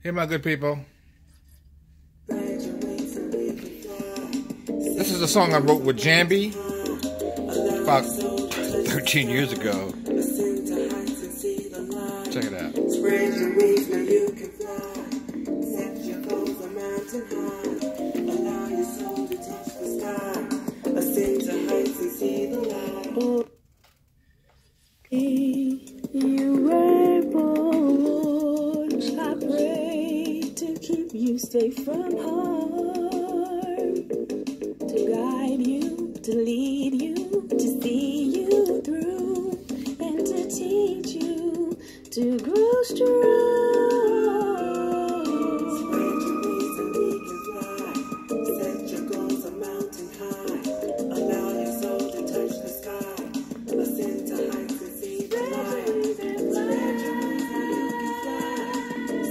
Hey, my good people. This is a song I wrote with Jambi about 13 years ago. Check it out. Spread your wings, now you can fly. Set your goals a mountain high. Allow your soul to touch the sky. Ascend to heights and see the light. You were born, I pray to keep you safe from harm, to guide you, to lead you, to see you through, and to teach you to grow strong. Spread your wings and we can fly. Set your goals a mountain high. Allow your soul to touch the sky. Ascend to heights and see the light. Spread your wings and you can fly.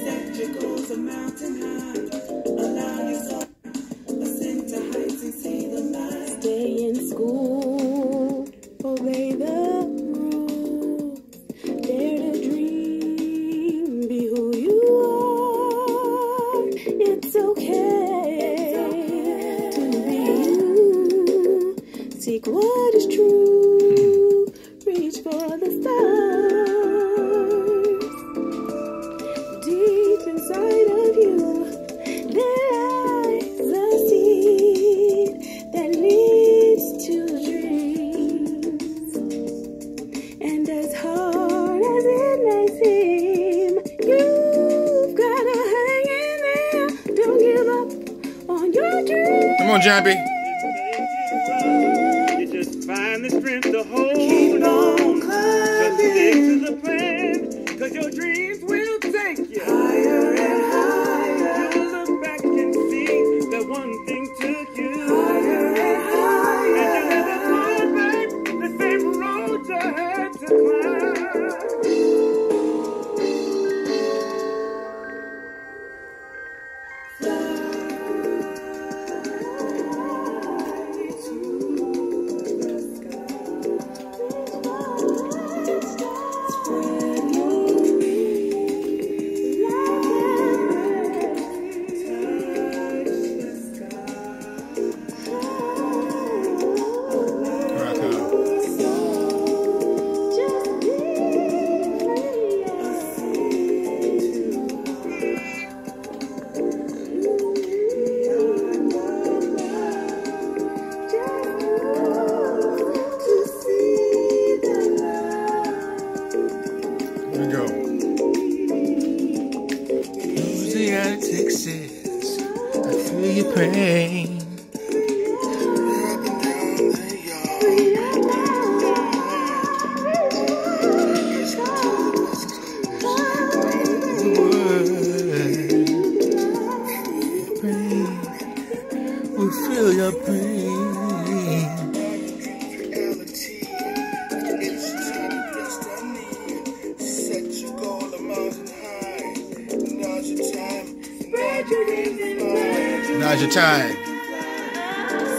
Set your goals a mountain high. Allow your soul ascend to heights and see the light. Stay in school, obey the rules, dare to dream, be who you are. It's okay to be you. Seek what is true, reach for the stars. Deep inside of you, there lies a seed that leads to dreams. And as hard as it may seem, you've got to hang in there. Don't give up on your dreams. Come on, Jambi. You just find the strength to hold on. Just stick to the plan, 'cause your dreams will take you higher and higher. You'll look back and see that one thing took you higher and higher. And you never turn back the same road you had to climb. Here we go. Louisiana, Texas, I feel your pain. We feel your pain. Now's your time.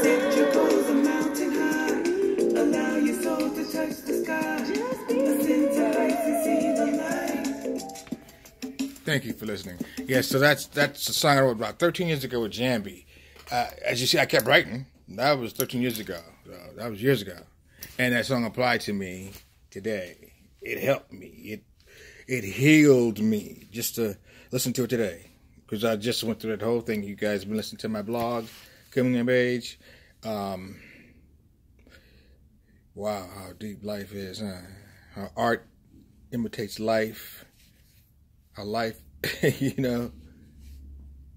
Set your goals a mountain high. Allow your soul to touch the sky. Ascend to heights and see the light. Thank you for listening. Yes, so that's a song I wrote about 13 years ago with Jambi. As you see, I kept writing. That was 13 years ago. That was years ago. And that song applied to me today. It helped me. It healed me just to listen to it today. Because I just went through that whole thing. You guys have been listening to my blog, Coming of Age. Wow, how deep life is, huh? How art imitates life. How life, you know.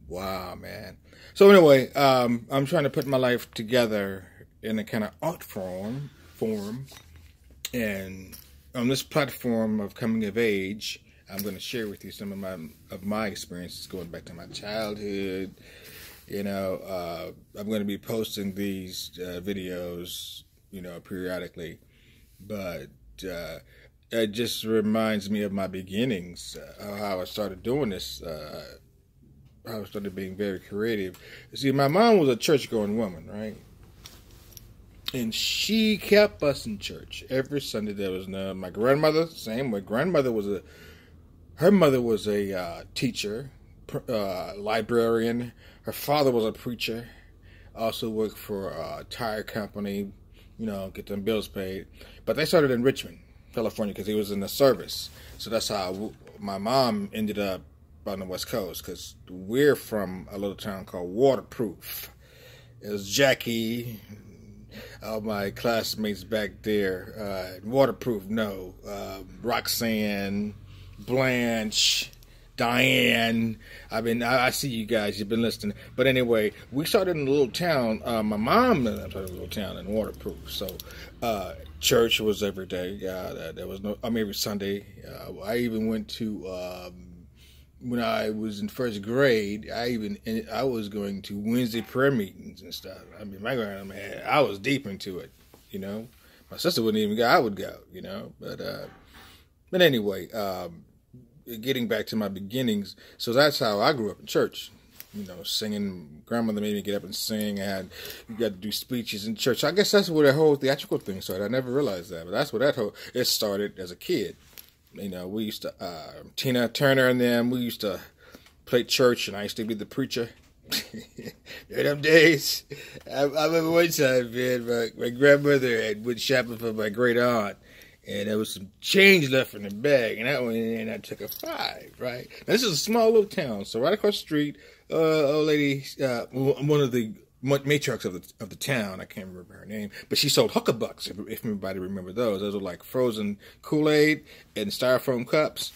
Wow, man. So anyway, I'm trying to put my life together in a kind of art form. And on this platform of Coming of Age, I'm going to share with you some of my experiences going back to my childhood. You know, I'm going to be posting these videos, you know, periodically. But it just reminds me of my beginnings, how I started doing this, how I started being very creative. You see, my mom was a church-going woman, right? And she kept us in church every Sunday. There was no, my grandmother, same way. Her mother was a teacher, librarian. Her father was a preacher. Also worked for a tire company, get them bills paid. But they started in Richmond, California, because he was in the service. So that's how my mom ended up on the West Coast, because we're from a little town called Waterproof. It was Jackie, all my classmates back there. Waterproof, no. Roxanne, Blanche, Diane. I see you guys. You've been listening. But anyway, we started in a little town. My mom started in a little town in Waterproof. So church was every day. There was every Sunday. I even went to, when I was in first grade, I was going to Wednesday prayer meetings and stuff. My grandma, man, I was deep into it, My sister wouldn't even go. I would go, But anyway, getting back to my beginnings, so that's how I grew up in church. Singing. Grandmother made me get up and sing. You got to do speeches in church. I guess that's where the whole theatrical thing started. I never realized that, but that's where it started as a kid. We used to, Tina Turner and them, we used to play church, and I used to be the preacher. In them days, I remember one time, man, my grandmother had went shopping for my great aunt, and there was some change left in the bag, and I went in and I took a $5, right? Now, this is a small little town, so right across the street, old lady, one of the matriarchs of the town, I can't remember her name, but she sold Huckabucks, if anybody remember those. Those were like frozen Kool-Aid in styrofoam cups.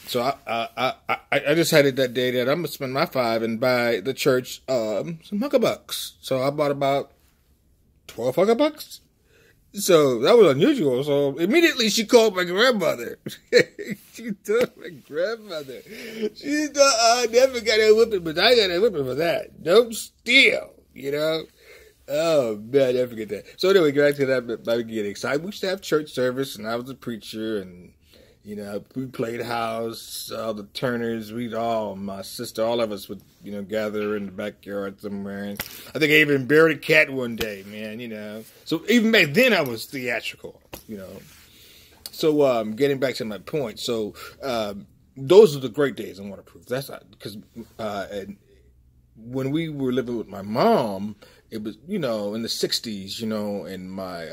So I decided that day that I'm going to spend my $5 and buy the church some Huckabucks. So I bought about 12 Huckabucks. So that was unusual. So immediately she called my grandmother. She told my grandmother. She thought, I never got a whipping, but I got a whipping for that. Don't steal, Oh, man, I never forget that. So anyway, back to that my beginning. So we used to have church service, and I was a preacher, and, we played house, all the Turners, my sister, all of us would, gather in the backyard somewhere. And I think I even buried a cat one day, man, So even back then I was theatrical, So getting back to my point, so those are the great days in Waterproof. That's not, because when we were living with my mom, it was, in the 60s, and my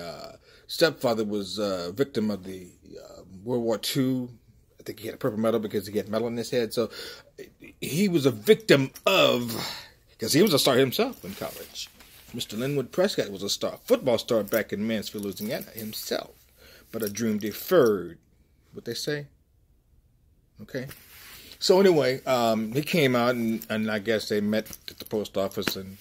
stepfather was a victim of the World War II. I think he had a purple medal because he had metal in his head. So he was a victim of, because he was a star himself in college. Mr. Linwood Prescott was a football star back in Mansfield, Louisiana himself. But a dream deferred. What they say? Okay. So anyway, he came out, and I guess they met at the post office, and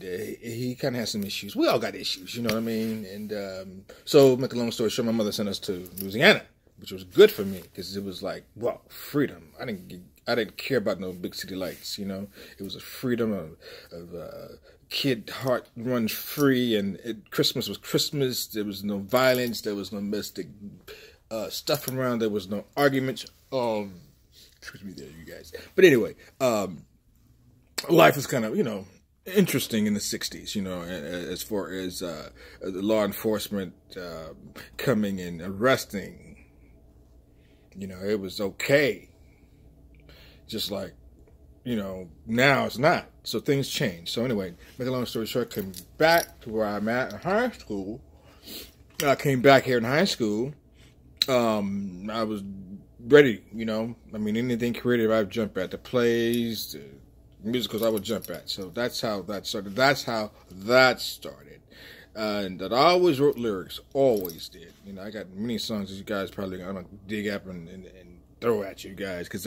he kind of had some issues. We all got issues, you know what I mean? And so, make a long story short, my mother sent us to Louisiana, which was good for me, because it was like, freedom. I didn't care about no big city lights, It was a freedom of kid heart runs free, and Christmas was Christmas. There was no violence. There was no mystic stuff around. There was no arguments. Excuse me there, you guys. But anyway, life was kind of, interesting in the 60s, as far as the law enforcement coming and arresting. It was okay. Just like, now it's not. So things change. So anyway, make a long story short, came back to where I'm at in high school. I came back here in high school. I was ready, anything creative I would jump at. The plays, the musicals I would jump at. So that's how that started. And that I always wrote lyrics, always did. I got many songs that you guys probably gonna dig up and throw at you guys, because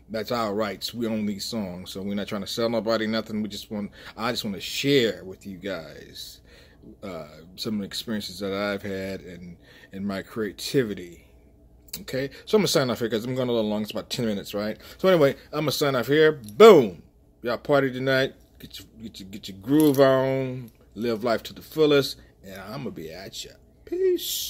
that's our rights. We own these songs, so we're not trying to sell nobody nothing. I just want to share with you guys some of the experiences that I've had and my creativity. Okay, so I'm gonna sign off here because I'm going a little long. It's about 10 minutes, right? So anyway, I'm gonna sign off here. Boom! Y'all party tonight. Get your groove on. Live life to the fullest, and I'm gonna be at ya. Peace.